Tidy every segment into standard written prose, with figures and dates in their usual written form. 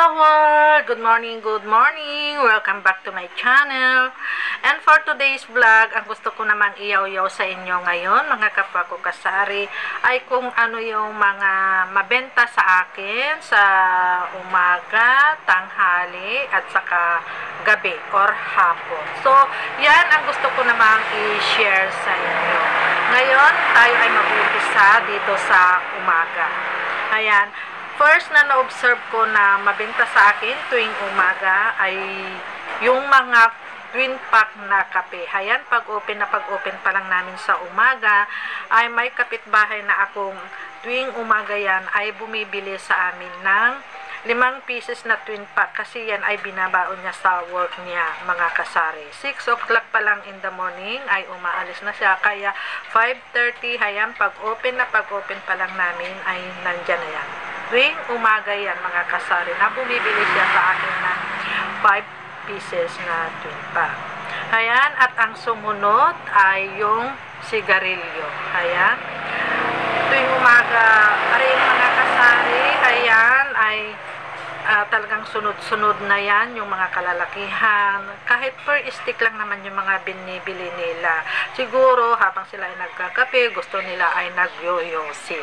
Hello world! Good morning, good morning! Welcome back to my channel. And for today's vlog, ang gusto ko namang iyaw-yaw sa inyo ngayon, mga kapwa ko kasari, ay kung ano yung mga mabenta sa akin sa umaga, tanghali, at saka gabi or hapon. So, yan ang gusto ko namang i-share sa inyo. Ngayon, tayo ay mag-umpisa dito sa umaga. Ayan. First na na-observe ko na mabenta sa akin tuwing umaga ay yung mga twin pack na kape. Ayan, pag-open pa lang namin sa umaga, ay may kapitbahay na akong tuwing umaga yan ay bumibili sa amin ng 5 pieces na twin pack kasi yan ay binabaon niya sa work niya, mga kasari. 6 o'clock pa lang in the morning ay umaalis na siya, kaya 5:30, ayan, pag-open pa lang namin ay nandyan na yan. Tuwing umaga yan, mga kasari, na bumibili siya sa akin ng 5 pieces na twin pack. Ayan, at ang sumunod ay yung sigarilyo. Ayan, tuwing umaga, arin mga kasari, ayan, ay talagang sunod-sunod na yan, yung mga kalalakihan. Kahit per stick lang naman yung mga binibili nila. Siguro, habang sila ay nagkakape, gusto nila ay nagyoyosi.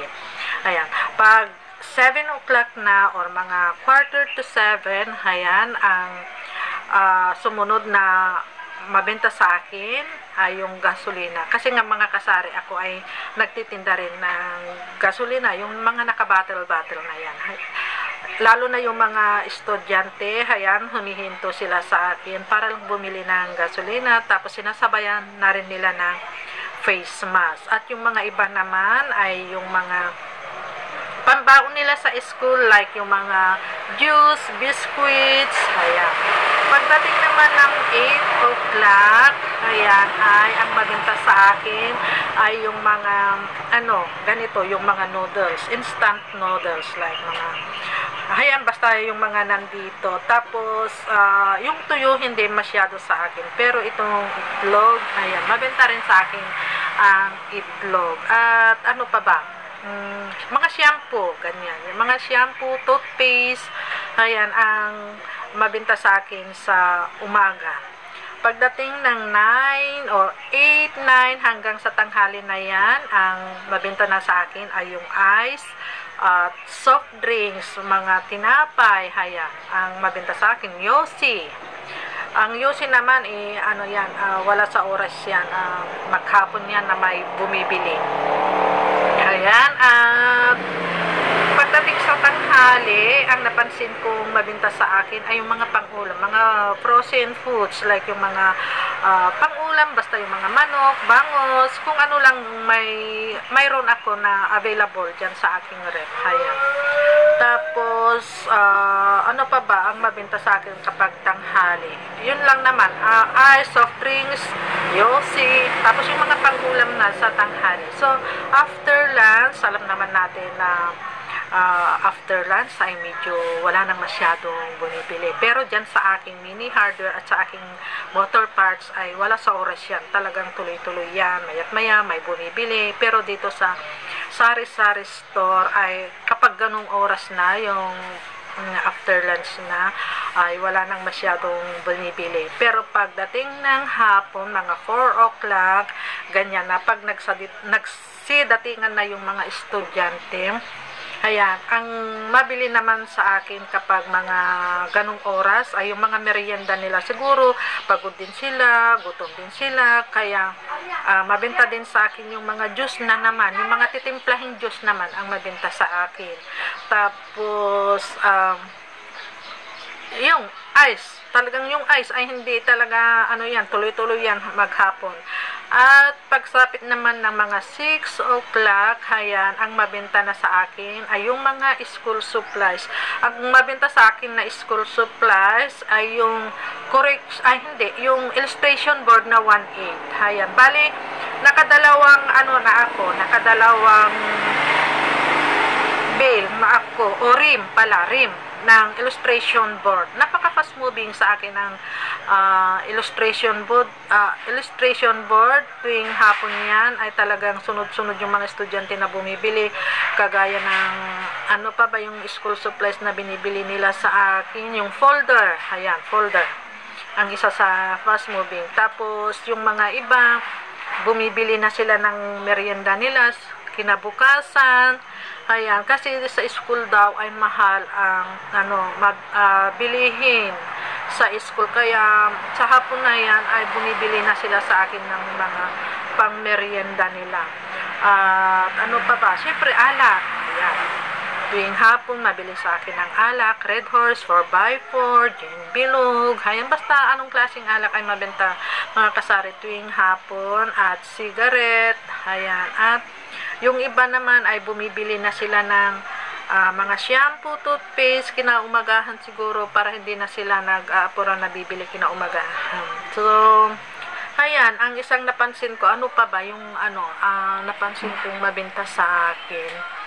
Ayan, pag 7 o'clock na or mga 6:45, ayan, ang sumunod na mabenta sa akin ay yung gasolina. Kasi nga mga kasari, ako ay nagtitinda rin ng gasolina, yung mga nakabattle-battle na yan. Lalo na yung mga estudyante, ayan, humihinto sila sa akin para lang bumili ng gasolina, tapos sinasabayan na rin nila ng face mask. At yung mga iba naman ay yung mga pambaon nila sa school, like yung mga juice, biscuits, ayan. Pagdating naman ng 8 o'clock, ayan, ay ang mabenta sa akin ay yung mga, ganito, yung mga noodles, instant noodles, like mga, ayan, basta yung mga nandito. Tapos, yung tuyo hindi masyado sa akin, pero itong itlog, ayan, mabenta rin sa akin ang itlog. At ano pa ba? Mga shampoo, ganyan. Yung mga shampoo, toothpaste, ayan, ang mabenta sa akin sa umaga. Pagdating ng 9 or 8, 9 hanggang sa tanghali na yan, ang mabenta na sa akin ay yung ice, soft drinks, mga tinapay, ayan, ang mabenta sa akin, yosi. Ang yosi naman, wala sa oras yan, maghapon yan na may bumibili. Ayan, at pagdating sa tanghali, ang napansin kong mabenta sa akin ay yung mga pang-ulam, mga frozen foods, like yung mga pang-ulam, basta yung mga manok, bangos, kung ano lang mayroon ako na available dyan sa aking ref. Ayan. Tapos, ano pa ba ang mabenta sa akin kapag tanghali? Yun lang naman, ice, soft drinks, yosi, tapos yung mga pang-ulam na sa tanghali. So, after lunch, alam naman natin na after lunch ay medyo wala nang masyadong bumibili. Pero dyan sa aking mini hardware at sa aking motor parts ay wala sa oras yan. Talagang tuloy-tuloy yan. Mayat maya may bumibili. Pero dito sa sari-sari store ay kapag ganung oras na, yung after lunch na, ay wala nang masyadong bumibili. Pero pagdating ng hapon, mga 4 o'clock, ganyan na, pag nagsidatingan na yung mga estudyante, ayan, ang mabili naman sa akin kapag mga ganong oras ay yung mga merienda nila. Siguro, pagod din sila, gutom din sila, kaya mabenta din sa akin yung mga juice na naman, yung mga titimplahing juice naman ang mabenta sa akin. Tapos, yung ice, talagang yung ice ay hindi talaga, tuloy-tuloy yan maghapon. At pagsapit naman ng mga 6 o'clock, ayan, ang mabenta na sa akin ay yung mga school supplies. Ang mabenta sa akin na school supplies ay yung yung illustration board na 1/8. Ayan, bali, nakadalawang bale na ako, o rim ng illustration board. Napaka-fast moving sa akin ng illustration board. Tuwing hapon yan ay talagang sunod-sunod yung mga estudyante na bumibili, kagaya ng ano pa ba yung school supplies na binibili nila sa akin? Yung folder. Ayan, folder. Ang isa sa fast moving. Tapos, yung mga iba, bumibili na sila ng merienda nila kinabukasan. Ayan, kasi sa school daw ay mahal ang bilihin sa school. Kaya sa hapon na yan ay bumibili na sila sa akin ng mga pang merienda nila. Ano pa ba? Siyempre, alak. Ayan. Tuwing hapon, mabili sa akin ng alak, Red Horse, 4x4, gin bilog, ayan, basta anong klaseng alak ay mabenta mga kasari tuwing hapon, at cigarette, ayan, at yung iba naman ay bumibili na sila ng mga shampoo, toothpaste, kinaumagahan siguro para hindi na sila nag-aapura na bibili kinaumagahan. So, ayan, ang isang napansin ko, ano pa ba yung napansin kong mabenta sa akin?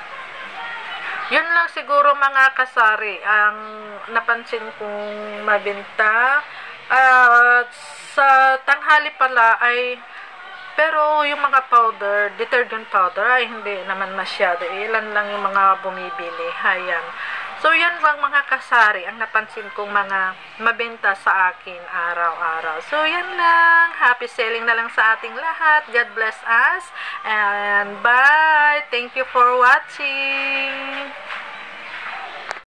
Yun lang siguro mga kasari, ang napansin kong mabenta. Sa tanghali pala ay, pero yung mga powder, detergent powder, ay hindi naman masyado. Ilan lang yung mga bumibili. Ayan. So, yan lang mga kasari, ang napansin kong mga mabenta sa akin araw-araw. So, yan lang. Happy selling na lang sa ating lahat. God bless us. And bye. Thank you for watching.